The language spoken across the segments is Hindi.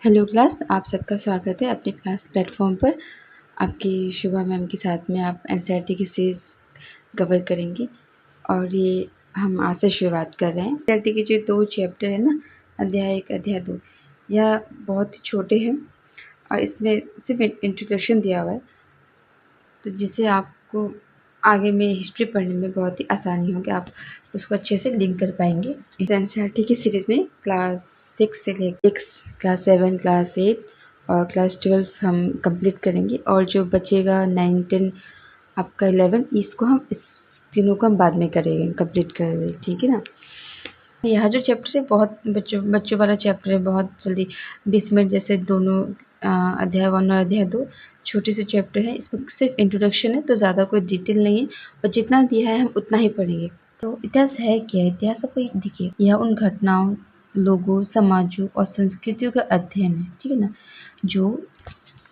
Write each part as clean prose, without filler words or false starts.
हेलो क्लास, आप सबका स्वागत है अपने क्लास प्लेटफॉर्म पर। आपकी शुभा मैम के साथ में आप एनसीईआरटी की सीरीज कवर करेंगी और ये हम आज से शुरुआत कर रहे हैं। एनसीईआरटी के जो 2 चैप्टर है ना, अध्याय 1 अध्याय 2, यह बहुत ही छोटे हैं और इसमें सिर्फ इंट्रोडक्शन दिया हुआ है, तो जिससे आपको आगे में हिस्ट्री पढ़ने में बहुत ही आसानी होगी, आप उसको अच्छे से लिंक कर पाएंगे। इस एनसीईआरटी की सीरीज में क्लास 6 से लेकर क्लास 7, क्लास 8 और क्लास 12 हम कंप्लीट करेंगे, और जो बचेगा 9, 10 आपका 11, इसको हम इस तीनों को हम बाद में करेंगे, कंप्लीट करेंगे, ठीक है ना। यह जो चैप्टर है बहुत बच्चों वाला चैप्टर है, बहुत जल्दी 20 मिनट जैसे दोनों अध्याय 1 और अध्याय 2 छोटे से चैप्टर है। इसमें सिर्फ इंट्रोडक्शन है, तो ज़्यादा कोई डिटेल नहीं है, और जितना दिया है हम उतना ही पढ़ेंगे। तो इतिहास है क्या? इतिहास आपको देखिए, यह उन घटनाओं, लोगों, समाजों और संस्कृतियों का अध्ययन है, ठीक है ना। जो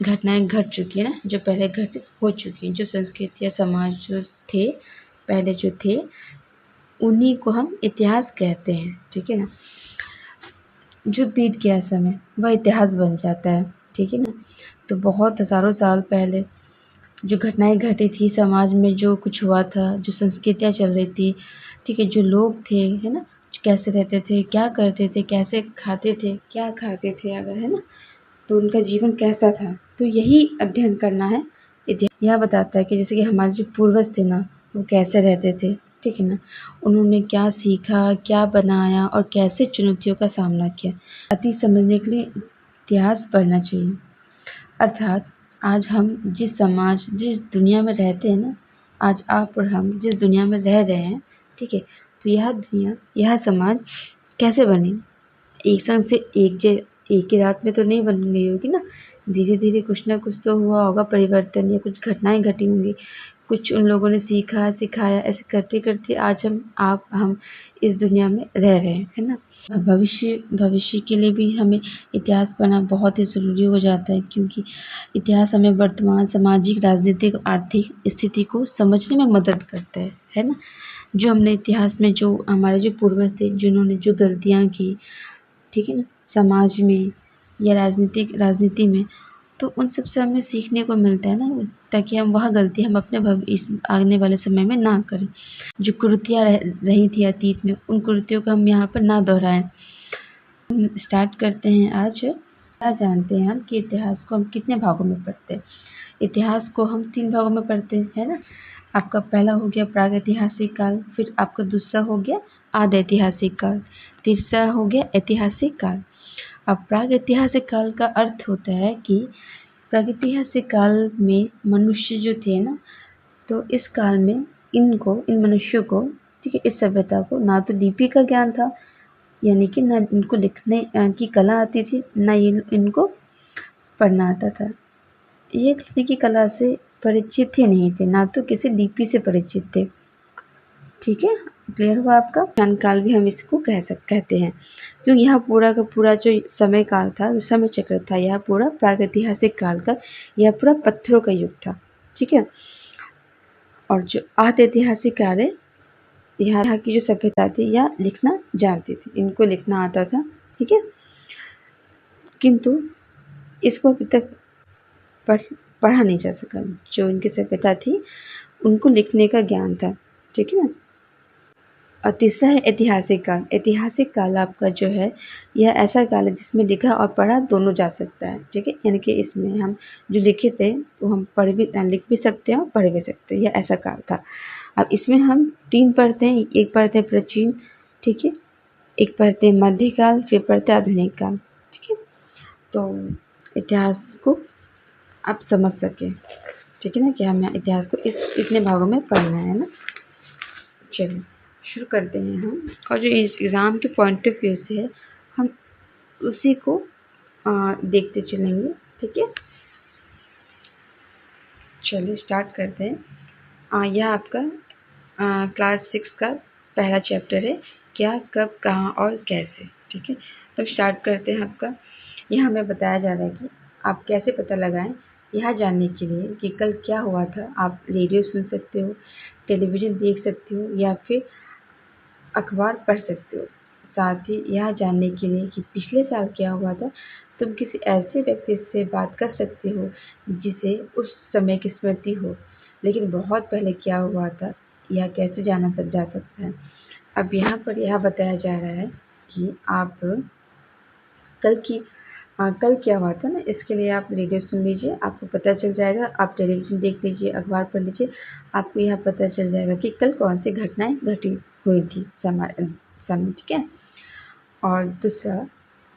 घटनाएं घट चुकी है ना, जो पहले घटित हो चुकी है, जो संस्कृति या समाज जो थे पहले जो थे, उन्हीं को हम इतिहास कहते हैं, ठीक है ना। जो बीत गया समय वह इतिहास बन जाता है, ठीक है ना। तो बहुत हज़ारों साल पहले जो घटनाएं घटी थी समाज में, जो कुछ हुआ था, जो संस्कृतियाँ चल रही थी, ठीक है, जो लोग थे, है ना, कैसे रहते थे, क्या करते थे, कैसे खाते थे, क्या खाते थे अगर, है ना, तो उनका जीवन कैसा था, तो यही अध्ययन करना है। यह बताता है कि जैसे कि हमारे जो पूर्वज थे ना, वो कैसे रहते थे, ठीक है ना, उन्होंने क्या सीखा, क्या बनाया और कैसे चुनौतियों का सामना किया। अति समझने के लिए इतिहास पढ़ना चाहिए। अर्थात आज हम जिस समाज, जिस दुनिया में रहते हैं ना, आज आप और हम जिस दुनिया में रह रहे हैं, ठीक है, तो यह दुनिया, यह समाज कैसे बनी? एक संग से एक ही रात में तो नहीं बन गई होगी ना, धीरे धीरे कुछ ना कुछ तो हुआ होगा परिवर्तन, या कुछ घटनाएं घटी होंगी, कुछ उन लोगों ने सीखा, सिखाया, ऐसे करते करते आज हम इस दुनिया में रह रहे हैं, है ना। भविष्य के लिए भी हमें इतिहास पढ़ना बहुत ही ज़रूरी हो जाता है, क्योंकि इतिहास हमें वर्तमान सामाजिक, राजनीतिक, आर्थिक स्थिति को समझने में मदद करता है ना। जो हमने इतिहास में, जो हमारे जो पूर्वज थे, जिन्होंने जो गलतियाँ की, ठीक है ना, समाज में या राजनीति में, तो उन सब से हमें सीखने को मिलता है ना, ताकि हम वह गलती हम अपने भविष्य आने वाले समय में ना करें। जो कुरीतियाँ रही थी अतीत में, उन कुरीतियों को हम यहाँ पर ना दोहराएं। हम स्टार्ट करते हैं आज। क्या जानते हैं हम कि इतिहास को हम कितने भागों में पढ़ते हैं? इतिहास को हम 3 भागों में पढ़ते हैं, है ना। आपका पहला हो गया प्रागैतिहासिक काल, फिर आपका दूसरा हो गया आद ऐतिहासिक काल, तीसरा हो गया ऐतिहासिक काल। अब प्रागैतिहासिक काल का अर्थ होता है कि प्रागैतिहासिक काल में मनुष्य जो थे ना, तो इस काल में इन मनुष्यों को, ठीक है, इस सभ्यता को ना तो लिपि का ज्ञान था, यानी कि ना इनको लिखने की कला आती थी, ना ये इनको पढ़ना आता था। ये लिखने की कला से परिचित ही नहीं थे, ना तो किसी लिपि से परिचित थे, ठीक है। क्लियर हुआ आपका? ज्ञान काल भी हम इसको कहते हैं, क्योंकि यहाँ पूरा का पूरा जो समय काल था, जो समय चक्र था, यह पूरा प्रागैतिहासिक काल का, यह पूरा पत्थरों का युग था, ठीक है। और जो आदऐतिहासिक काल है, यहाँ की जो सभ्यता थी या लिखना जानती थी, इनको लिखना आता था, ठीक है, किंतु इसको अभी तक पढ़ा नहीं जा सका। जो इनकी सभ्यता थी उनको लिखने का ज्ञान था, ठीक है ना। और तीसरा है ऐतिहासिक काल। ऐतिहासिक काल आपका जो है, यह ऐसा काल है जिसमें लिखा और पढ़ा दोनों जा सकता है, ठीक है, यानी कि इसमें हम जो लिखे थे वो हम लिख भी सकते हैं और पढ़ भी सकते हैं, यह ऐसा काल था। अब इसमें हम 3 पढ़ते हैं, एक पढ़ते हैं प्राचीन, ठीक है, एक पढ़ते हैं मध्यकाल, फिर पढ़ते हैं आधुनिक काल, ठीक है। तो इतिहास को आप समझ सकें, ठीक है ना, कि हमें इतिहास को इतने भागों में पढ़ना है ना। चलिए शुरू करते हैं हम, और जो एग्ज़ाम के पॉइंट ऑफ व्यू से है, हम उसी को देखते चलेंगे, ठीक है। चलिए स्टार्ट करते हैं। यह आपका क्लास 6 का पहला चैप्टर है, क्या, कब, कहाँ और कैसे, ठीक है। तो स्टार्ट करते हैं आपका। यहाँ हमें बताया जा रहा है कि आप कैसे पता लगाएं, यह जानने के लिए कि कल क्या हुआ था। आप रेडियो सुन सकते हो, टेलीविज़न देख सकते हो, या फिर अखबार पढ़ सकते हो, साथ ही यह जानने के लिए कि पिछले साल क्या हुआ था, तुम किसी ऐसे व्यक्ति से बात कर सकते हो जिसे उस समय की स्मृति हो, लेकिन बहुत पहले क्या हुआ था यह कैसे जाना जा सकता है। अब यहाँ पर यह बताया जा रहा है कि आप कल क्या हुआ था ना, इसके लिए आप रेडियो सुन लीजिए, आपको पता चल जाएगा। आप टेलीविज़न देख लीजिए, अखबार पढ़ लीजिए, आपको यह पता चल जाएगा कि कल कौन सी घटनाएँ घटी हुई थी समय, ठीक है। और दूसरा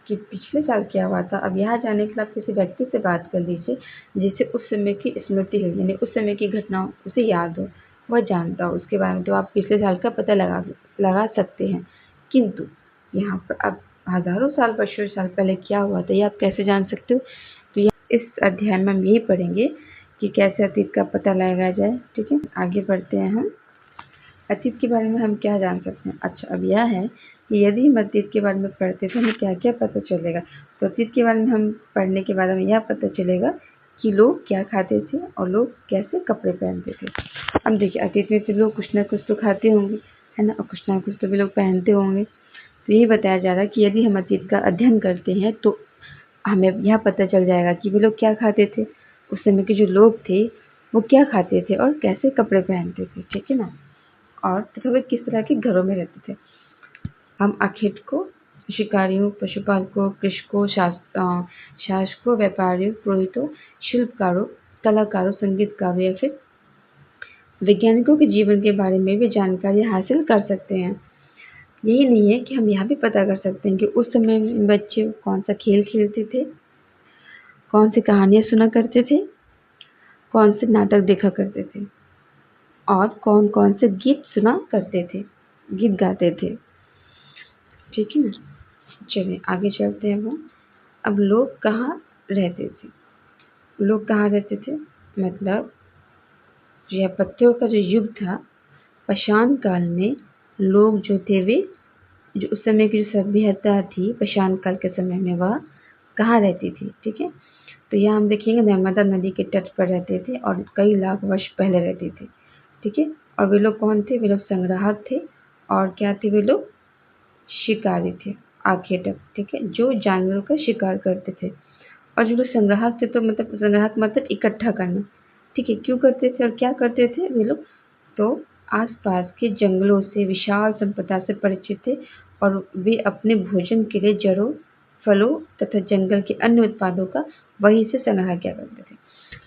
कि पिछले साल क्या हुआ था, अब यहाँ जानने के लिए आप किसी व्यक्ति से बात कर लीजिए जिसे उस समय की स्मृति हो, यानी उस समय की घटना उसे याद हो, वह जानता हो उसके बारे में, तो आप पिछले साल का पता लगा सकते हैं। किंतु यहाँ पर अब हज़ारों साल वर्षों साल पहले क्या हुआ था, ये आप कैसे जान सकते हो? तो इस अध्याय में हम यही पढ़ेंगे कि कैसे अतीत का पता लगाया जाए, ठीक है। आगे बढ़ते हैं हम। अतीत के बारे में हम क्या जान सकते हैं? अच्छा, अब यह है कि यदि हम अतीत के बारे में पढ़ते तो हमें क्या क्या पता चलेगा। तो अतीत के बारे में हम पढ़ने के बाद हमें यह पता चलेगा कि लोग क्या खाते थे और लोग कैसे कपड़े पहनते थे। अब देखिए, अतीत में तो लोग कुछ ना कुछ तो खाते होंगे, है ना, और कुछ ना कुछ तो भी लोग पहनते होंगे। तो यही बताया जा रहा है कि यदि हम अतीत का अध्ययन करते हैं तो हमें यह पता चल जाएगा कि वे लोग क्या खाते थे, उस समय के जो लोग थे वो क्या खाते थे और कैसे कपड़े पहनते थे, ठीक है ना, और तथा वे किस तरह के घरों में रहते थे। हम आखिरकों, शिकारियों, पशुपालकों, कृषकों, शासकों, व्यापारियों, पुरोहितों, शिल्पकारों, कलाकारों, संगीतकारों या फिर वैज्ञानिकों के जीवन के बारे में भी जानकारी हासिल कर सकते हैं। यही नहीं है कि हम यह भी पता कर सकते हैं कि उस समय में बच्चे कौन सा खेल खेलते थे, कौन सी कहानियाँ सुना करते थे, कौन से नाटक देखा करते थे और कौन कौन से गीत सुना करते थे, गीत गाते थे, ठीक है ना। चलिए आगे चलते हैं हम। अब लोग कहाँ रहते थे? लोग कहाँ रहते थे मतलब यह पत्थरों का जो युग था, पाषाण काल में लोग जो थे वे, जो उस समय की जो सभ्यता थी पाषाण काल के समय में, वह कहाँ रहती थी, ठीक है। तो यहाँ हम देखेंगे नर्मदा नदी के तट पर रहते थे और कई लाख वर्ष पहले रहते थे, ठीक है। और वे लोग कौन थे? वे लोग संग्राहक थे। और क्या थे वे लोग? शिकारी थे, आखेटक, ठीक है, जो जानवरों का शिकार करते थे। और जो लोग संग्राहक थे, तो मतलब संग्राहक मतलब इकट्ठा करना, ठीक है। क्यों करते थे और क्या करते थे वे लोग? तो आसपास के जंगलों से विशाल संपदा से परिचित थे और वे अपने भोजन के लिए जड़ों, फलों तथा जंगल के अन्य उत्पादों का वहीं से संग्रह किया करते थे।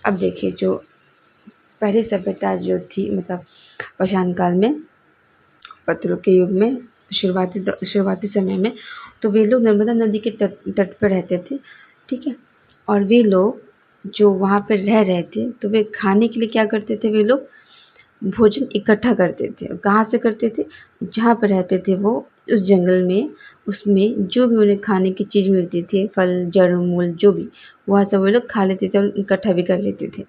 अब देखिए, जो पहली सभ्यता जो थी मतलब पाषाण काल में, पत्थरों के युग में, शुरुआती समय में, तो वे लोग नर्मदा नदी के तट पर रहते थे, ठीक है। और वे लोग जो वहाँ पर रह रहे थे, तो वे खाने के लिए क्या करते थे? वे लोग भोजन इकट्ठा करते थे। और कहाँ से करते थे? जहाँ पर रहते थे वो, उस जंगल में, उसमें जो भी उन्हें खाने की चीज़ मिलती थी, फल, जड़, मूल जो भी, वह सब वो लोग खा लेते थे और इकट्ठा भी कर लेते थे।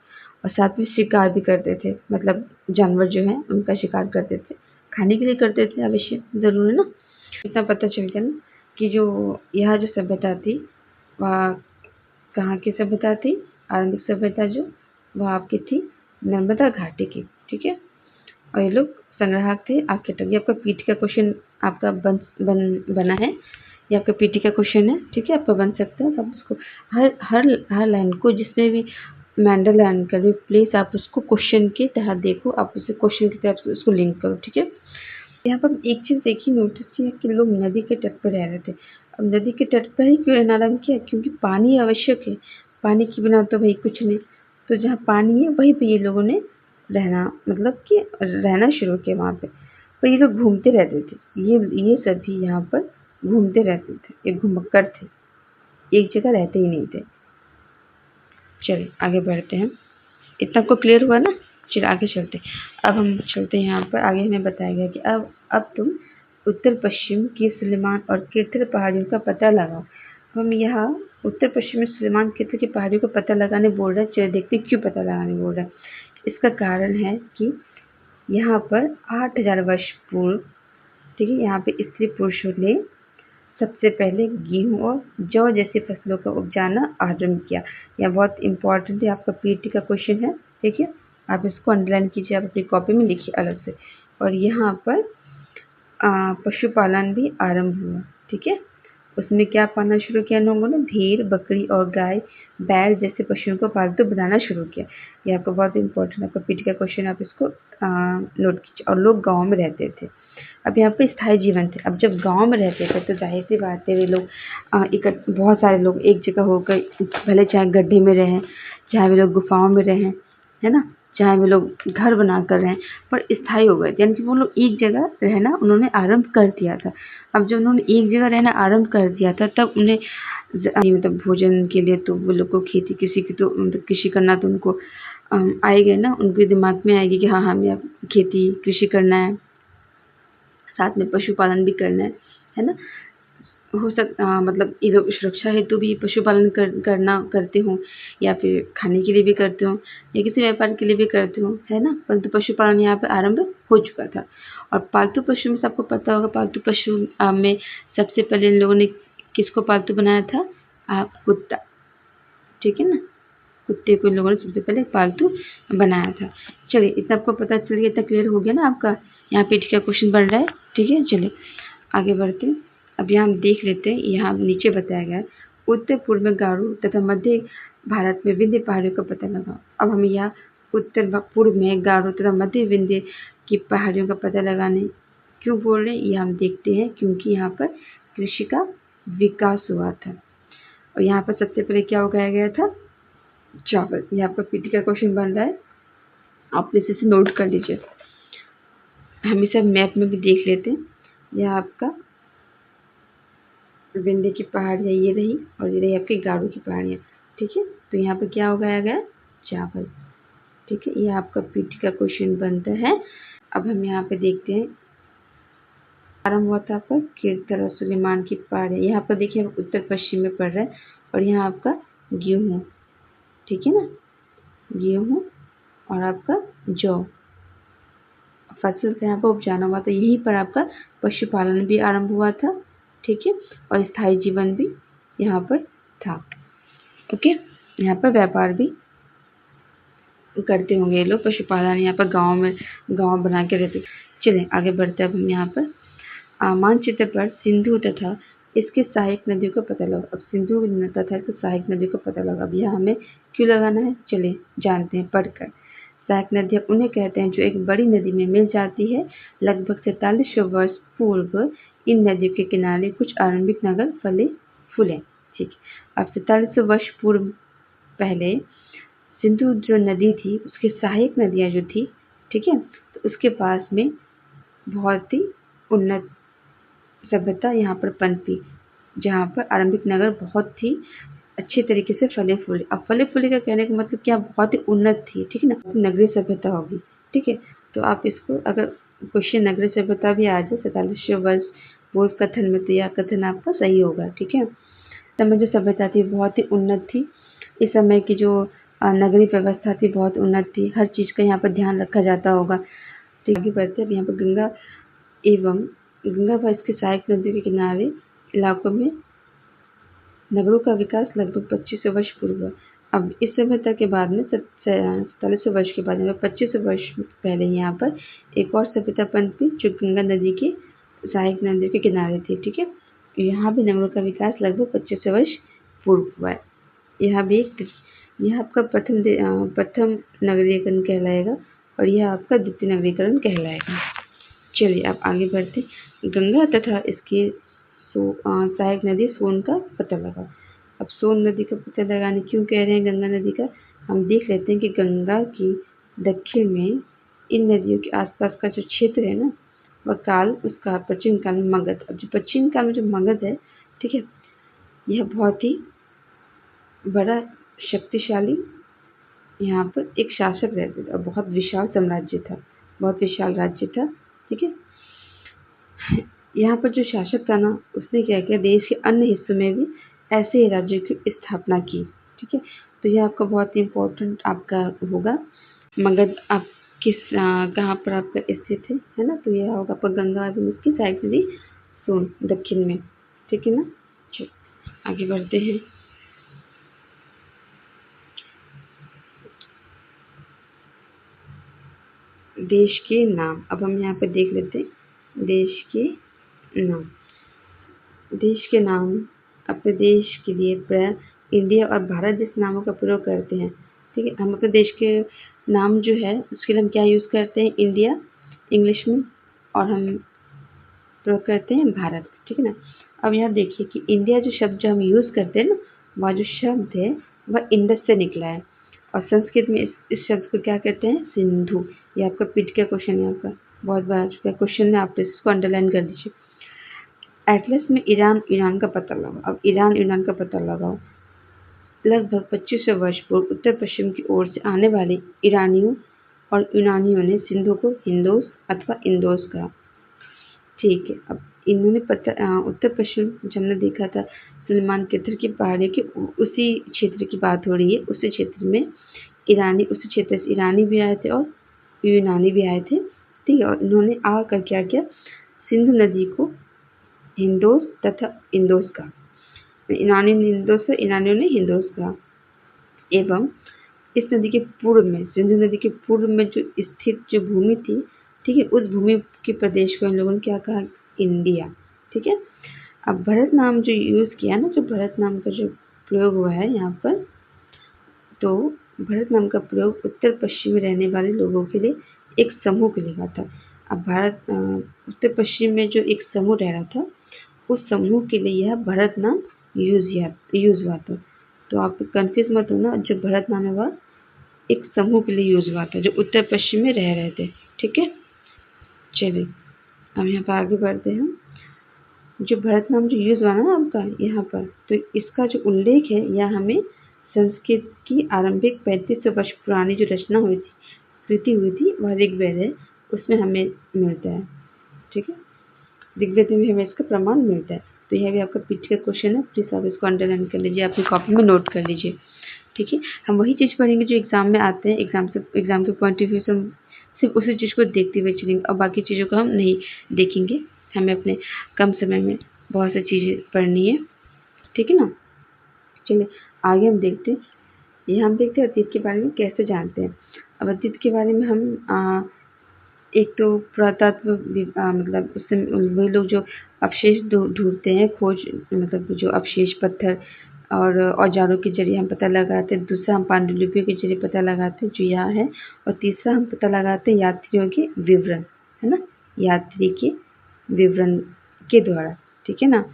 और साथ में शिकार भी करते थे, मतलब जानवर जो हैं उनका शिकार करते थे, खाने के लिए करते थे, अवश्य ज़रूर, है ना। इतना पता चल गया ना कि जो यह जो सभ्यता थी वह कहाँ की सभ्यता थी? आरंभिक सभ्यता जो, वह आपकी थी नर्मदा घाटी की, ठीक है। और ये लोग संग्राहक थे, आर्किटेक्ट। ये आपका पीटी का क्वेश्चन आपका बना है, ये आपका पीटी का क्वेश्चन है, ठीक है, आपका बन सकता है। आप उसको हर लाइन को, जिसमें भी मेंडल लाइन कर भी प्लीज़ आप उसको क्वेश्चन की तरह देखो, आप उसे क्वेश्चन की तरह उसको लिंक करो, ठीक है। यहाँ पर एक चीज़ देखिए, नोटिस किया कि लोग नदी के तट पर रह रहे थे। अब नदी के तट पर ही क्यों रहना आरंभ किया? क्योंकि पानी आवश्यक है, पानी के बिना तो भाई कुछ नहीं। तो जहाँ पानी है वहीं पे ये लोगों ने रहना, मतलब कि रहना शुरू किया वहाँ पे। पर ये लोग घूमते रहते थे, ये सभी यहाँ पर घूमते रहते थे, ये घुमक्कड़ थे, एक जगह रहते ही नहीं थे। चलिए आगे बढ़ते हैं। इतना आपको क्लियर हुआ ना? चलिए आगे चलते हैं। अब हम चलते हैं यहाँ पर, आगे हमें बताया गया कि अब तुम उत्तर पश्चिम की सुलेमान और किरथर पहाड़ियों का पता लगाओ। हम यहाँ उत्तर पश्चिम में सुलेमान किरथर की पहाड़ियों का पता लगाने बोल रहे हैं। चलिए देखते हैं क्यों पता लगाने बोल रहे हैं। इसका कारण है कि यहाँ पर 8000 वर्ष पूर्व, ठीक है, यहाँ पे स्त्री पुरुषों ने सबसे पहले गेहूँ और जौ जैसी फसलों का उपजाना आरंभ किया। यह बहुत इम्पोर्टेंट है, आपका पीटी का क्वेश्चन है, ठीक है। आप इसको अंडरलाइन कीजिए, आप अपनी कॉपी में लिखिए अलग से। और यहाँ पर पशुपालन भी आरंभ हुआ। ठीक है, उसमें क्या पालना शुरू किया इन लोगों ने? भेड़, बकरी और गाय, बैल जैसे पशुओं को पालतू बनाना शुरू किया। ये आपका बहुत इंपॉर्टेंट आपका पीटी का क्वेश्चन, आप इसको नोट कीजिए। और लोग गाँव में रहते थे। अब यहाँ पे स्थायी जीवन थे। अब जब गाँव में रहते थे तो जाहिर सी बात है वे लोग बहुत सारे लोग एक जगह होकर, भले चाहे गड्ढे में रहें, चाहे वे लोग गुफाओं में रहें, है ना, चाहे वे लोग घर बना कर रहें, पर स्थायी हो गए थे। यानी कि वो लोग एक जगह रहना उन्होंने आरंभ कर दिया था। अब जब उन्होंने एक जगह रहना आरंभ कर दिया था तब उन्हें मतलब भोजन के लिए तो वो लोग को खेती कृषि की तो मतलब कृषि करना तो उनको आएगा ना, उनके दिमाग में आएगी कि हाँ हमें अब खेती कृषि करना है, साथ में पशुपालन भी करना है ना। मतलब ये लोग सुरक्षा हेतु भी पशुपालन करते हों, या फिर खाने के लिए भी करते हों, या किसी व्यापार के लिए भी करते हों, है ना। परंतु पशुपालन यहाँ पे आरंभ हो चुका था। और पालतू पशु में सबको पता होगा, पालतू पशु में सबसे पहले इन लोगों ने किसको पालतू बनाया था? कुत्ता। ठीक है ना, कुत्ते को इन लोगों ने सबसे पहले पालतू बनाया था। चलिए, इतना आपको पता चल गया, इतना क्लियर हो गया ना आपका। यहाँ पे क्या क्वेश्चन बन रहा है? ठीक है, चलिए आगे बढ़ते हैं। अब यहाँ हम देख लेते हैं, यहाँ नीचे बताया गया है, उत्तर पूर्व में गारो तथा मध्य भारत में विंध्य पहाड़ियों का पता लगाओ। अब हम यहाँ उत्तर पूर्व में गारो तथा मध्य विंध्य की पहाड़ियों का पता लगाने क्यों बोल रहे हैं, ये हम देखते हैं। क्योंकि यहाँ पर कृषि का विकास हुआ था और यहाँ पर सबसे पहले क्या उगाया गया था? चावल। ये आपका पीटी का क्वेश्चन बन रहा है, आप इसे से नोट कर लीजिए। हम इसे मैप में भी देख लेते हैं। यह आपका विंध्य की पहाड़ियाँ ये रही और ये रही आपकी गारो की पहाड़ियाँ। ठीक है, तो यहाँ पर क्या उगाया गया? चावल। ठीक है, ये आपका पीटी का क्वेश्चन बनता है। अब हम यहाँ पे देखते हैं, आरंभ हुआ था आपका कीर्तन और सुलेमान की पहाड़ियाँ। यहाँ पर देखिए उत्तर पश्चिम में पड़ रहा है और यहाँ आपका गेहूँ। ठीक है ना, गेहूँ और आपका जौ फसल से यहाँ पर उपजाना हुआ था। यहीं पर आपका पशुपालन भी आरंभ हुआ था। ठीक है, और स्थायी जीवन भी यहाँ पर था। ओके, यहाँ पर व्यापार भी करते होंगे ये लोग, पशुपालन यहाँ पर गांव बना के रहते। चलिए आगे बढ़ते हैं। अब हम यहाँ पर मानचित्र पर सिंधु तथा इसके सहायक नदियों का पता लगा। अब सिंधु तथा इसके सहायक नदियों का पता लगा। अब यह हमें क्यों लगाना है, चलिए जानते हैं पढ़कर। सहायक नदियाँ उन्हें कहते हैं जो एक बड़ी नदी में मिल जाती है। लगभग 4300 वर्ष पूर्व इन नदियों के किनारे कुछ आरंभिक नगर फले फूले। ठीक, अब 4300 वर्ष पूर्व पहले सिंधु जो नदी थी उसकी सहायक नदियाँ जो थी, ठीक है, तो उसके पास में बहुत ही उन्नत सभ्यता यहाँ पर पनपी, जहाँ पर आरंभिक नगर बहुत ही अच्छे तरीके से फले फूले। अब फले फूले का कहने का मतलब क्या? बहुत ही उन्नत थी। ठीक है ना, नगरीय सभ्यता होगी। ठीक है, तो आप इसको अगर क्वेश्चन नगरीय सभ्यता भी आ जाए 4700 वर्ष पूर्व कथन में, तो यह कथन आपका सही होगा। ठीक है, समय जो सभ्यता थी बहुत ही उन्नत थी। इस समय की जो नगरीय व्यवस्था थी बहुत उन्नत थी। हर चीज़ का यहाँ पर ध्यान रखा जाता होगा। तो आगे बढ़ते हैं। यहाँ पर गंगा व इसके सहायक नदियों के किनारे इलाकों में नगरों का विकास लगभग 2500 वर्ष पूर्व हुआ। अब इस सभ्यता के बाद में 4700 वर्ष के बाद में 2500 वर्ष पहले यहाँ पर एक और सभ्यता पनपी जो गंगा नदी के सहायक नदियों के किनारे थी। ठीक है, यहाँ भी नगरों का विकास लगभग 2500 वर्ष पूर्व हुआ है। यह आपका प्रथम नगरीकरण कहलाएगा और यह आपका द्वितीय नगरीकरण कहलाएगा। चलिए आप आगे बढ़ते। गंगा तथा इसके सहायक नदी सोन का पता लगाओ। अब सोन नदी का पता लगाने क्यों कह रहे हैं गंगा नदी का, हम देख लेते हैं कि गंगा की दक्षिण में इन नदियों के आसपास का जो क्षेत्र है ना, वह काल उसका प्राचीन काल में मगध। अब जो प्राचीन काल में जो मगध है, ठीक है, यह बहुत ही बड़ा शक्तिशाली यहाँ पर एक शासक रहते थे और बहुत विशाल साम्राज्य था, बहुत विशाल राज्य था। ठीक है, यहाँ पर जो शासक था ना, उसने क्या किया, देश के अन्य हिस्सों में भी ऐसे ही राज्यों की स्थापना की। ठीक है, तो यह आपका बहुत ही इम्पोर्टेंट आपका होगा। मगध आप कहाँ पर आपका स्थित है ना, तो यह होगा आपका गंगा एवं इसकी सहायक नदी सोन दक्षिण में। ठीक है ना, चलो आगे बढ़ते हैं। देश के नाम अब हम यहाँ पे देख लेते हैं। देश के नाम, देश के नाम अपने देश के लिए प्राय इंडिया और भारत जैसे नामों का प्रयोग करते हैं। ठीक है, हम अपने देश के नाम जो है उसके लिए हम क्या यूज़ करते हैं, इंडिया इंग्लिश में, और हम प्रयोग करते हैं भारत। ठीक है ना। अब यहाँ देखिए कि इंडिया जो शब्द जो हम यूज़ करते हैं ना, वह जो शब्द है वह इंडस से निकला है, और संस्कृत में इस शब्द को क्या कहते हैं, सिंधु। ये आपका पीठ का क्वेश्चन है, आपका बहुत बड़ा चुका क्वेश्चन है, आप इसको अंडरलाइन कर दीजिए। एटलस में ईरान का पता लगाओ। अब ईरान का पता लगाओ। लगभग 2500 वर्ष पूर्व उत्तर पश्चिम की ओर से आने वाले ईरानियों और यूनानियों ने सिंधु को हिंदोस अथवा इंदोस कहा। ठीक है, अब इन्होंने उत्तर पश्चिम जब हमने देखा था सलमान केतर की पहाड़ी के उसी क्षेत्र की बात हो रही है। उसी क्षेत्र में उसी क्षेत्र से ईरानी भी आए थे और यूनानी भी आए थे। ठीक है, और इन्होंने आकर क्या किया, सिंधु नदी को हिंदोस तथा इंदोस कहा। ईरानी ने इंदोस और ईरानियों ने हिंदोस कहा। एवं इस नदी के पूर्व में, सिंधु नदी के पूर्व में जो स्थित जो भूमि थी, ठीक है, उस भूमि के प्रदेश को इन लोगों ने क्या कहा, इंडिया। ठीक है, अब भरत नाम जो यूज़ किया ना, जो भरत नाम का जो प्रयोग हुआ है यहाँ पर, तो भरत नाम का प्रयोग उत्तर पश्चिम में रहने वाले लोगों के लिए एक समूह के लिए हुआ था। अब उत्तर पश्चिम में जो एक समूह रह रहा था, उस समूह के लिए यह भरत नाम यूज़ हुआ था। तो आप कंफ्यूज मत होना, जो भरत नाम है वह एक समूह के लिए यूज़ हुआ था जो उत्तर पश्चिम में रह रहे थे। ठीक है, चलिए अब यहाँ पर आगे बढ़ते हैं। जो भरत नाम जो यूज़ हुआ ना आपका यहाँ पर, तो इसका जो उल्लेख है यह हमें संस्कृत की आरंभिक 3500 वर्ष पुरानी जो रचना हुई थी, कृति हुई थी, वह ऋग्वेद है, उसमें हमें मिलता है। ठीक है, ऋग्वेद में हमें इसका प्रमाण मिलता है। तो यह भी आपका पीछे का क्वेश्चन है, प्लीज़ आप इसको अंडरलाइन कर लीजिए, अपनी कॉपी में नोट कर लीजिए। ठीक है, हम वही चीज़ पढ़ेंगे जो एग्ज़ाम में आते हैं, एग्ज़ाम के पॉइंट ऑफ व्यू से हम सिर्फ उसी चीज़ को देखते हुए चलेंगे और बाकी चीज़ों को हम नहीं देखेंगे। हमें अपने कम समय में बहुत सी चीज़ें पढ़नी है। ठीक है ना। चलिए आगे हम देखते हैं। यहाँ हम देखते हैं अतीत के बारे में कैसे जानते हैं। अब अतीत के बारे में हम एक तो पुरातत्व मतलब उससे वही लोग जो अवशेष ढूंढते हैं, खोज मतलब जो अवशेष पत्थर और औजारों के जरिए हम पता लगाते हैं। दूसरा हम पांडुलिपियों के जरिए पता लगाते हैं जो यहाँ है, और तीसरा हम पता लगाते हैं यात्रियों के विवरण, है ना, यात्री के विवरण के द्वारा। ठीक है ना।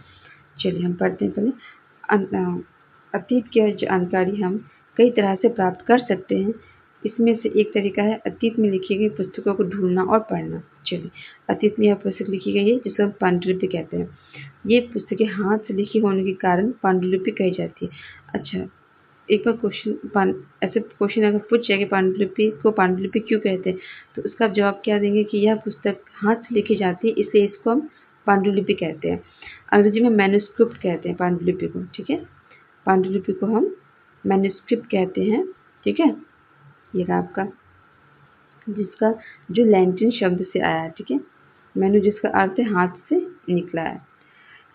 चलिए हम पढ़ते हैं पहले। अतीत की जानकारी हम कई तरह से प्राप्त कर सकते हैं। इसमें से एक तरीका है अतीत में लिखी गई पुस्तकों को ढूंढना और पढ़ना। चलिए, अतीत में यह पुस्तक लिखी गई है जिसको हम पांडुलिपि कहते हैं। ये पुस्तकें हाथ से लिखी होने के कारण पांडुलिपि कही जाती है। अच्छा, एक बार ऐसे क्वेश्चन अगर पूछ जाए कि पांडुलिपि को पांडुलिपि क्यों कहते हैं, तो उसका आप जवाब क्या देंगे कि यह पुस्तक हाथ से लिखी जाती है, इसलिए इसको हम पांडुलिपि कहते हैं। अंग्रेजी में मैन्युस्क्रिप्ट कहते हैं पांडुलिपि को। ठीक है, पांडुलिपि को हम मैन्युस्क्रिप्ट कहते हैं। ठीक है, ये रहा आपका, जिसका जो लैटिन शब्द से आया है। ठीक है, मैनु जिसका अर्थ है हाथ से निकला है।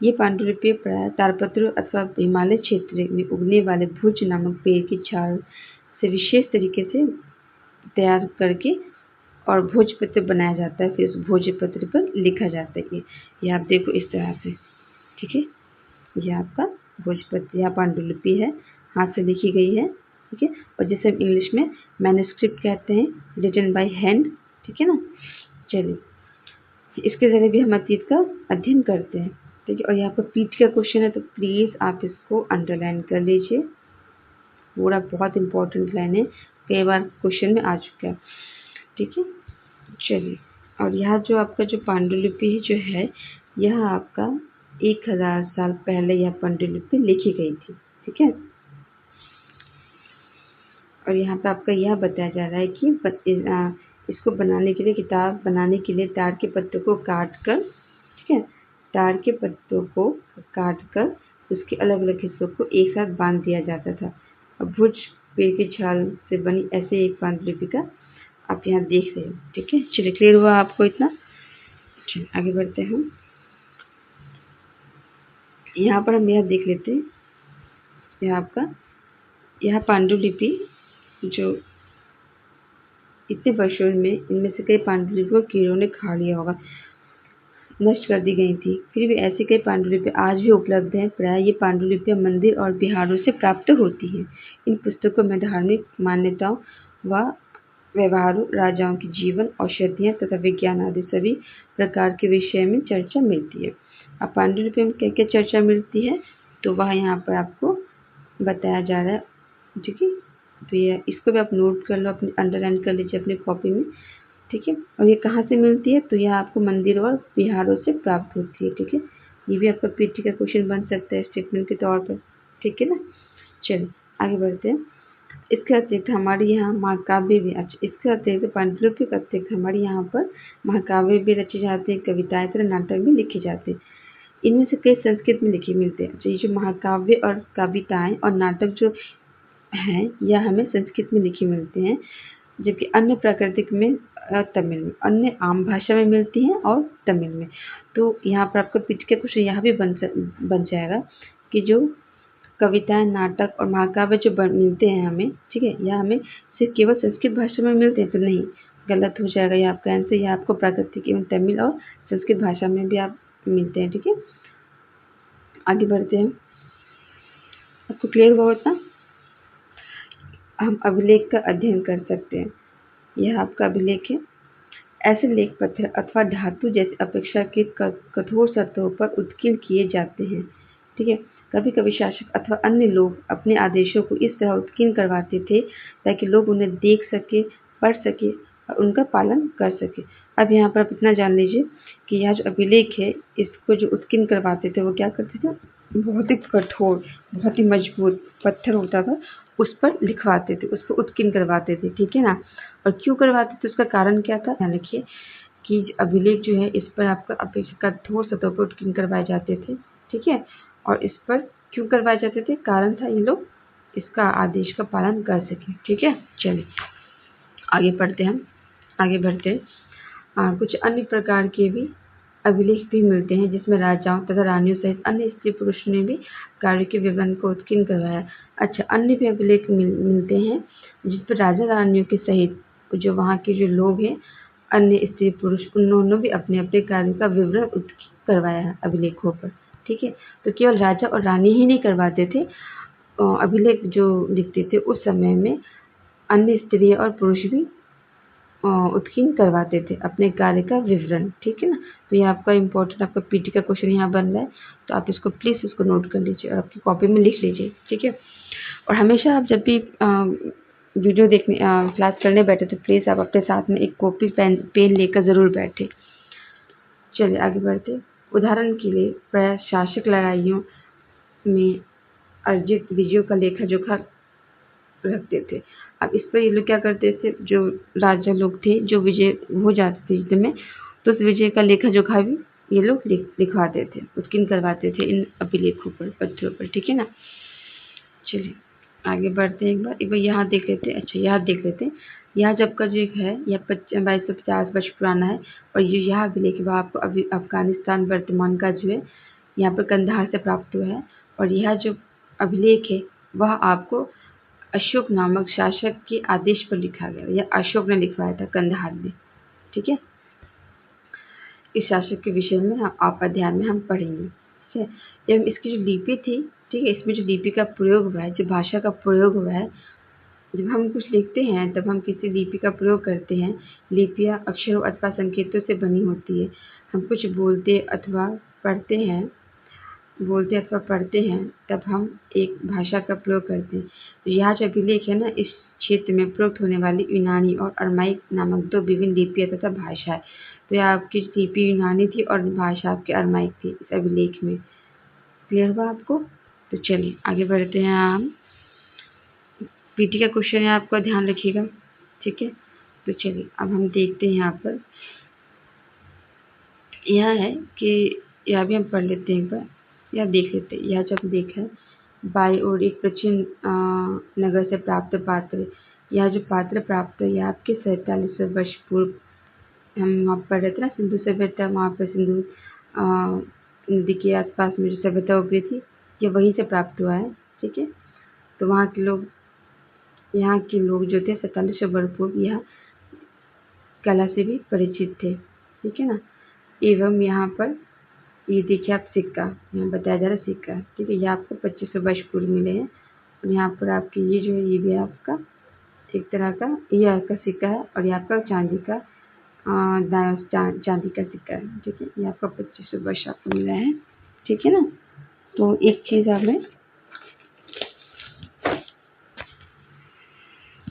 ये पांडुलिपि प्राय ताड़पत्र अथवा हिमालय क्षेत्र में उगने वाले भुज नामक पेड़ की छाल से विशेष तरीके से तैयार करके और भोजपत्र बनाया जाता है, फिर उस भोजपत्र पर लिखा जाता है। ये आप देखो इस तरह से। ठीक है, ये आपका भोजपत्र या पांडुलिपि है, हाथ से लिखी गई है। ठीक है, और जिसे हम इंग्लिश में मैन्युस्क्रिप्ट कहते हैं, रिटन बाय हैंड। ठीक है ना। चलिए, इसके जरिए भी हम अतीत का अध्ययन करते हैं। ठीक है, और यहाँ पर पीठ का क्वेश्चन है, तो प्लीज़ आप इसको अंडरलाइन कर लीजिए। पूरा बहुत इंपॉर्टेंट लाइन है, कई बार क्वेश्चन में आ चुका है। ठीक है, चलिए, और यहाँ जो आपका जो पांडुलिपि जो है, यह आपका 1000 साल पहले यह पांडुलिपि लिखी गई थी। ठीक है, और यहाँ पे आपका यह बताया जा रहा है कि इसको बनाने के लिए, किताब बनाने के लिए ताड़ के पत्तों को काट कर, ठीक है, ताड़ के पत्तों को काट कर उसके अलग अलग हिस्सों को एक साथ बांध दिया जाता था। और भुज पेड़ की छाल से बनी ऐसे एक पांडुलिपि का आप यहाँ देख रहे हो। ठीक है, चलिए क्लियर हुआ आपको इतना। चलिए आगे बढ़ते हैं। यहाँ पर हम यह देख लेते हैं, यह आपका यह पांडुलिपि जो इतने वर्षों में इनमें से कई पांडुलिपि को कीड़ों ने खा लिया होगा। नष्ट कर दी गई थी। फिर भी ऐसी कई पांडुलिपियाँ आज भी उपलब्ध हैं। प्रायः ये पांडुलिपियाँ मंदिर और विहारों से प्राप्त होती हैं। इन पुस्तकों में धार्मिक मान्यताओं व व्यवहारों, राजाओं के जीवन, औषधियाँ तथा विज्ञान आदि सभी प्रकार के विषय में चर्चा मिलती है। अब पांडुलिपि में क्या-क्या चर्चा मिलती है, तो वह यहाँ पर आपको बताया जा रहा है, ठीक है। तो ये इसको भी आप नोट कर लो, अपनी अंडरलाइन कर लीजिए अपनी कॉपी में, ठीक है। और ये कहाँ से मिलती है, तो यह आपको मंदिर और विहारों से प्राप्त होती है, ठीक है। ये भी आपका पीटी का क्वेश्चन बन सकता है स्टेटमेंट के तौर पर, ठीक है ना। चलिए आगे बढ़ते हैं। इसके अतिरिक्त हमारे यहाँ महाकाव्य भी, अच्छा इसके अतिरिक्त पांडुलिपि के अतिरिक्त हमारे यहाँ पर महाकाव्य भी रचे जाते हैं, कविताएं तथा नाटक भी लिखे जाते हैं। इनमें से कई संस्कृत में लिखे मिलते हैं। तो ये जो महाकाव्य और कविताएं और नाटक जो हैं, यह हमें संस्कृत में लिखे मिलते हैं, जबकि अन्य प्राकृतिक में तमिल में, अन्य आम भाषा में मिलती हैं और तमिल में। तो यहाँ पर आपका पीठ के कुछ यह भी बन जाएगा कि जो कविताएं, नाटक और महाकाव्य जो मिलते हैं हमें, ठीक है, यह हमें सिर्फ केवल संस्कृत भाषा में मिलते हैं, तो नहीं, गलत हो जाएगा ये आपका आंसर। यह आपको प्राकृतिक एवं तमिल और संस्कृत भाषा में भी आप मिलते हैं, ठीक है। आगे बढ़ते हैं। आपको क्लियर हुआ उतना? हम अभिलेख का अध्ययन कर सकते हैं। यह आपका अभिलेख है। ऐसे लेख पत्थर अथवा धातु जैसे अपेक्षाकृत कठोर सतहों पर उत्कीर्ण किए जाते हैं, ठीक है। कभी कभी शासक अथवा अन्य लोग अपने आदेशों को इस तरह उत्कीर्ण करवाते थे ताकि लोग उन्हें देख सके, पढ़ सके और उनका पालन कर सके। अब यहाँ पर आप इतना जान लीजिए कि यह जो अभिलेख है, इसको जो उत्कीर्ण करवाते थे वो क्या करते थे, बहुत ही कठोर, बहुत ही मजबूत पत्थर होता था, उस पर लिखवाते थे, उसको उत्कीर्ण करवाते थे, ठीक है ना। और क्यों करवाते थे, उसका कारण क्या था, ध्यान रखिए कि अभिलेख जो है इस पर आपका कठोर सतहों पर उत्कीर्ण करवाए जाते थे, ठीक है। और इस पर क्यों करवाए जाते थे, कारण था ये लोग इसका आदेश का पालन कर सकें, ठीक है। चलिए आगे पढ़ते हैं, आगे बढ़ते हैं। कुछ अन्य प्रकार के भी अभिलेख भी मिलते हैं जिसमें राजाओं तथा रानियों सहित अन्य स्त्री पुरुषों ने भी कार्य के विवरण को उत्कीर्ण करवाया। अच्छा, अन्य भी अभिलेख मिलते हैं जिस पर राजा रानियों के सहित जो वहाँ के जो लोग हैं, अन्य स्त्री पुरुष, उन्होंने भी अपने अपने कार्यों का विवरण उत्कीर्ण करवाया है अभिलेखों पर, ठीक है। तो केवल राजा और रानी ही नहीं करवाते थे, अभिलेख जो लिखते थे उस समय में अन्य स्त्री और पुरुष भी उत्कीर्ण करवाते थे अपने कार्य का विवरण, ठीक है ना। तो ये आपका इम्पोर्टेंट, आपका पीटी का क्वेश्चन यहाँ बन रहा है, तो आप इसको प्लीज़ इसको नोट कर लीजिए और आपकी कॉपी में लिख लीजिए, ठीक है। और हमेशा आप जब भी वीडियो देखने क्लास करने बैठे तो प्लीज़ आप अपने साथ में एक कॉपी पेन लेकर ज़रूर बैठे। चलिए आगे बढ़ते। उदाहरण के लिए प्रशासक लड़ाइयों में अर्जित विजयों का लेखा जोखा रखते थे। अब इस पर ये लोग क्या करते थे, जो राजा लोग थे जो विजय हो जाते थे युद्ध में, तो उस विजय का लेखा जोखा भी ये लोग लिखवाते थे, उत्कीर्ण करवाते थे इन अभिलेखों पर, पत्रों पर, ठीक है ना। चलिए आगे बढ़ते हैं, एक बार यहाँ देख लेते हैं। अच्छा यहाँ देख लेते हैं, यहाँ जब का जो है यह 2250 वर्ष पुराना है और ये यहाँ अभिलेख वह आपको अभी अफगानिस्तान वर्तमान का जो है यहाँ पर कंधार से प्राप्त हुआ है। और यह जो अभिलेख है वह आपको अशोक नामक शासक के आदेश पर लिखा गया, यह अशोक ने लिखवाया था कंधार में, ठीक है। इस शासक के विषय में आप अध्याय में हम पढ़ेंगे, ठीक है। एवं इसकी जो लिपि थी, ठीक है, इसमें जो लिपि का प्रयोग हुआ है, जो भाषा का प्रयोग हुआ है, जब हम कुछ लिखते हैं तब हम किसी लिपि का प्रयोग करते हैं। लिपियाँ अक्षरों अथवा संकेतों से बनी होती है। हम कुछ बोलते अथवा पढ़ते हैं तब हम एक भाषा का प्रयोग करते हैं। तो यहाँ जो अभिलेख है ना, इस क्षेत्र में प्रयुक्त होने वाली यूनानी और अरमाइक नामक दो विभिन्न लिपियाँ तथा भाषा है। तो यह आपकी लिपि यूनानी थी और भाषा आपकी अरमाइक थी इस अभिलेख में। क्लियर हुआ आपको? तो चलिए आगे बढ़ते हैं। हम पीटी का क्वेश्चन है, आपका ध्यान रखिएगा, ठीक है। तो चलिए अब हम देखते हैं यहाँ पर, यह है कि यह भी हम पढ़ लेते हैं एक बार, यह देख लेते हैं। यह जब देखा है, बाई ओर एक प्राचीन नगर से प्राप्त पात्र, यह जो पात्र प्राप्त है यह आपके 47 वर्ष पूर्व हम वहाँ पढ़ रहे थे ना, सिंधु सभ्यता, वहाँ पर सिंधु नदी के आसपास में जो सभ्यता उभरी थी, ये वहीं से प्राप्त हुआ है, ठीक है। तो वहाँ के लोग, यहाँ के लोग जो थे 47 वर्ष पूर्व यह कला से भी परिचित थे, ठीक है ना। एवं यहाँ पर ये देखिए आप सिक्का, यहाँ बताया जा रहा है सिक्का, ठीक है। ये आपको 2500 वर्ष पूर्व मिले हैं। और यहाँ पर आपकी ये जो है ये भी आपका एक तरह का ये आपका सिक्का है और ये आपका चांदी का चांदी का सिक्का है, ठीक है। ये आपका 2500 वर्ष आपको मिला है, ठीक है ना। तो एक चीज़ हमें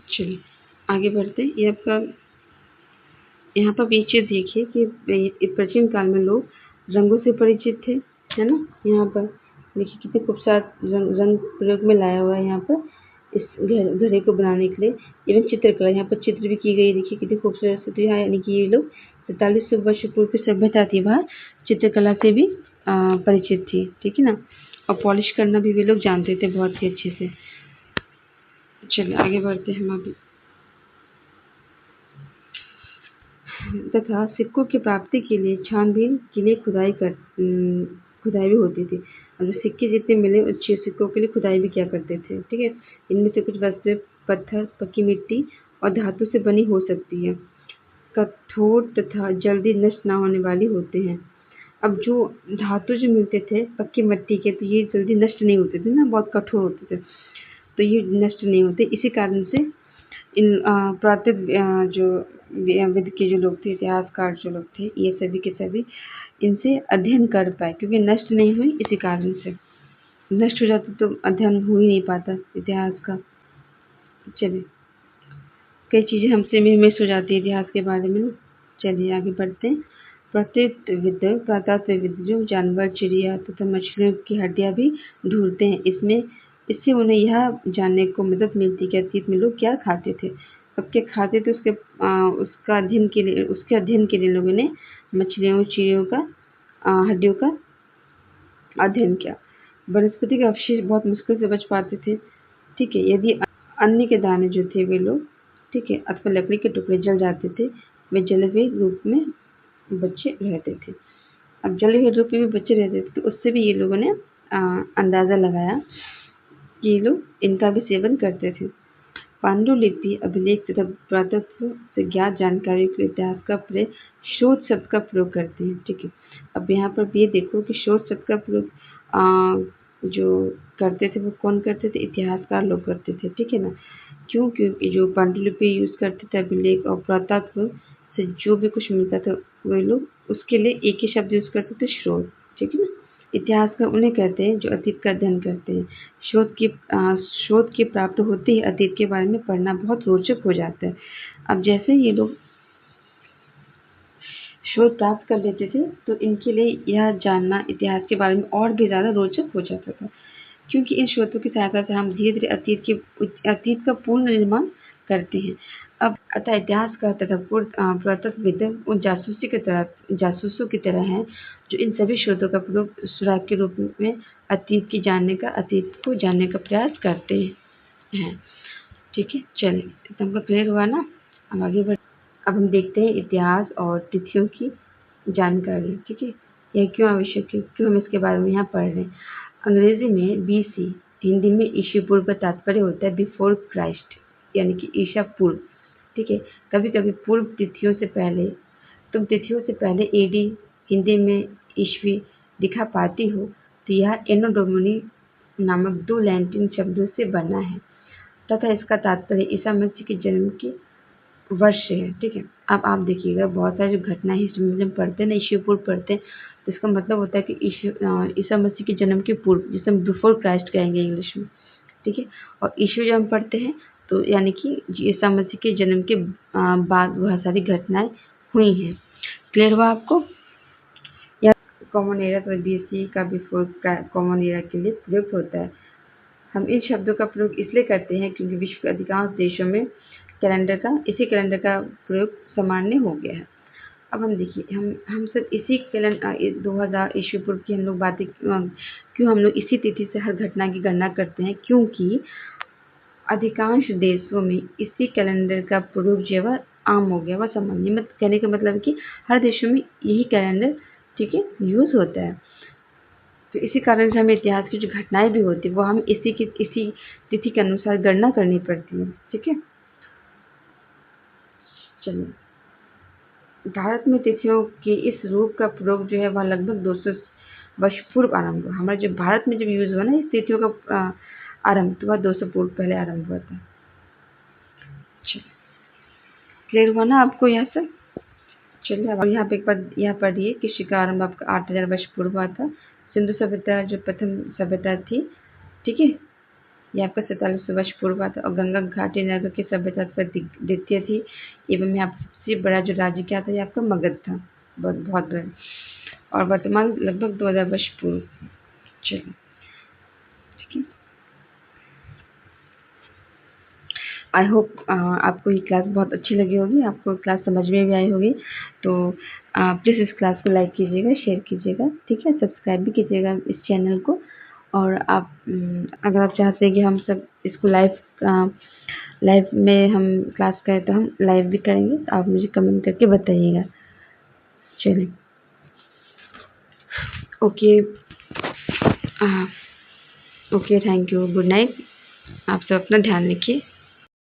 चलिए आगे बढ़ते हैं। ये आपका यहाँ पर ये चीज़ देखिए कि प्राचीन काल में लोग रंगों से परिचित थे, है ना। यहाँ पर देखिए कितने खूबसूरत रंग प्रयोग में लाया हुआ है यहाँ पर इस घड़े को बनाने के लिए। इवन चित्रकला, यहाँ पर चित्र भी की गई, देखिए कितनी खूबसूरत से। यानी कि ये लोग 4300 वर्ष पूर्व की सभ्यता थी, वह चित्रकला से भी परिचित थी, ठीक है ना। और पॉलिश करना भी वे लोग जानते थे बहुत ही अच्छे से। चलिए आगे बढ़ते हैं हम अभी। तथा सिक्कों की प्राप्ति के लिए छानबीन के लिए खुदाई भी होती थी। और जो सिक्के जितने मिले उस सिक्कों के लिए खुदाई भी किया करते थे, ठीक है। इनमें से कुछ वस्तुएं पत्थर, पक्की मिट्टी और धातु से बनी हो सकती है, कठोर तथा जल्दी नष्ट न होने वाली होते हैं। अब जो धातु जो मिलते थे पक्की मिट्टी के, तो ये जल्दी नष्ट नहीं होते थे ना, बहुत कठोर होते थे, तो ये नष्ट नहीं होते। इसी कारण से इन जो विद के जो लोग थे, इतिहासकार जो लोग थे, ये सभी के सभी इनसे अध्ययन कर पाए, क्योंकि नष्ट नहीं हुई। इसी कारण से नष्ट हो जाती तो अध्ययन हो ही नहीं पाता इतिहास का। चलिए कई चीज़ें हमसे मिस हो जाती है इतिहास के बारे में। चलिए आगे बढ़ते हैं। पुरातत्वविद जो जानवर, चिड़िया तथा मछलियों की हड्डियाँ भी ढूंढते हैं। इससे उन्हें यह जानने को मदद मिलती है कि अतीत में लोग क्या खाते थे, कब क्या खाते थे। उसके अध्ययन के लिए लोगों ने मछलियों, चिड़ियों का हड्डियों का अध्ययन किया। वनस्पति के अवशेष बहुत मुश्किल से बच पाते थे, ठीक है। यदि अन्न के दाने जो थे वे लोग, ठीक है, अथवा लकड़ी के टुकड़े जल जाते थे, वे जले हुए रूप में बचे रहते थे। अब जले हुए रूप में भी बचे रहते थे, तो उससे भी ये लोगों ने अंदाज़ा लगाया कि ये लोग इनका भी सेवन करते थे। पांडुलिपि, अभिलेख तथा पुरातत्व से ज्ञात जानकारी के इतिहास का शोध शब्द का प्रयोग करते हैं, ठीक है। अब यहाँ पर ये देखो कि शोध शब्द का प्रयोग जो करते थे वो कौन करते थे, इतिहासकार लोग करते थे, ठीक है ना। क्यों? क्योंकि जो पांडुलिपि यूज़ करते थे, अभिलेख और पुरातत्व से जो भी कुछ मिलता था वे लोग उसके लिए एक ही शब्द यूज़ करते थे, शोध, ठीक है ना। इतिहासकार उन्हें कहते हैं जो अतीत का अध्ययन करते हैं। शोध की प्राप्त होते ही अतीत के बारे में पढ़ना बहुत रोचक हो जाता है। अब जैसे ये लोग शोध प्राप्त कर लेते थे, तो इनके लिए यह जानना इतिहास के बारे में और भी ज़्यादा रोचक हो जाता था, क्योंकि इन शोधों की सहायता से हम धीरे-धीरे अतीत का पूर्ण निर्माण करते हैं। अब अतः इतिहासकार तथा पुरातत्वविद उन जासूसों की तरह हैं, जो इन सभी शोधों का प्रयोग सुराग के रूप में अतीत को जानने का प्रयास करते हैं, ठीक है। चलिए तुमको क्लियर हुआ ना। अब आगे बढ़ अब हम देखते हैं इतिहास और तिथियों की जानकारी, ठीक है। यह क्यों आवश्यक है, क्यों हम इसके बारे में यहाँ पढ़ रहे हैं। अंग्रेजी में BC, हिंदी में ईसा पूर्व का तात्पर्य होता है बिफोर क्राइस्ट, यानी कि ईसा पूर्व, ठीक है। कभी-कभी पूर्व तिथियों से पहले, तुम तिथियों से पहले AD हिंदी में ईस्वी दिखा पाती हो, तो यह एनो डोमिनी नामक 2 लैटिन शब्दों से बना है तथा इसका तात्पर्य ईसा मसीह के जन्म के वर्ष से है, ठीक है। अब आप देखिएगा बहुत सारी जो घटनाएं हिस्ट्री में जब पढ़ते हैं ना, ईसा पूर्व पढ़ते हैं, तो इसका मतलब होता है कि ईसा मसीह के जन्म के पूर्व, जिसे हम बिफोर क्राइस्ट कहेंगे इंग्लिश में, ठीक है। और ईशु जब हम पढ़ते हैं तो यानी कि ईसा मसीह के जन्म के बाद बहुत सारी घटनाएं हुई हैं। क्लियर हुआ आपको। या कॉमन एरा तो BC का बिफोर कॉमन एरा के लिए प्रयुक्त होता है। हम इन शब्दों का प्रयोग इसलिए करते हैं क्योंकि विश्व के अधिकांश देशों में इसी कैलेंडर का प्रयोग सामान्य हो गया है। अब हम देखिए हम सब इसी 2000 ईस्वी पूर्व की हम लोग बातें क्यों हम लोग इसी तिथि से हर घटना की गणना करते हैं, क्योंकि अधिकांश देशों में इसी कैलेंडर का प्रयोग जो है आम हो गया, वह सामान्य। मत कहने का मतलब है कि हर देशों में यही कैलेंडर, ठीक है, यूज़ होता है। तो इसी कारण से हमें इतिहास की जो घटनाएं भी होती है वो हम इसी तिथि के अनुसार गणना करनी पड़ती है, ठीक है। चलिए भारत में तिथियों के इस रूप का प्रयोग जो है वह लगभग 200 वर्ष पूर्व आरंभ हुआ। हमारे जो भारत में जब यूज़ हुआ ना इस तिथियों का आरंभ, तो वह 200 पूर्व पहले आरंभ हुआ था। क्लियर हुआ ना आपको यहाँ से? चलिए अब यहाँ पे एक बार यहाँ पढ़िए कि कृषि का आरंभ आपका 8000 वर्ष पूर्व हुआ था। सिंधु सभ्यता जो प्रथम सभ्यता थी, ठीक है, ये आपका 4700 वर्ष पूर्व हुआ था। और गंगा घाटी नगर की सभ्यता पर द्वितीय थी। एवं यहाँ सबसे बड़ा जो राज्य क्या था, ये आपका मगध था, बहुत बड़ा। और वर्तमान लगभग 2000 वर्ष पूर्व। चलिए ठीक है। आई होप आपको ये क्लास बहुत अच्छी लगी होगी, आपको क्लास समझ में भी आई होगी। तो प्लीज़ इस क्लास को लाइक कीजिएगा, शेयर कीजिएगा, ठीक है, सब्सक्राइब भी कीजिएगा इस चैनल को। और आप अगर आप चाहते हैं कि हम सब इसको लाइव में हम क्लास करें तो हम लाइव भी करेंगे, तो आप मुझे कमेंट करके बताइएगा। चलिए okay, okay, thank you, good night. आप सब अपना ध्यान रखिए।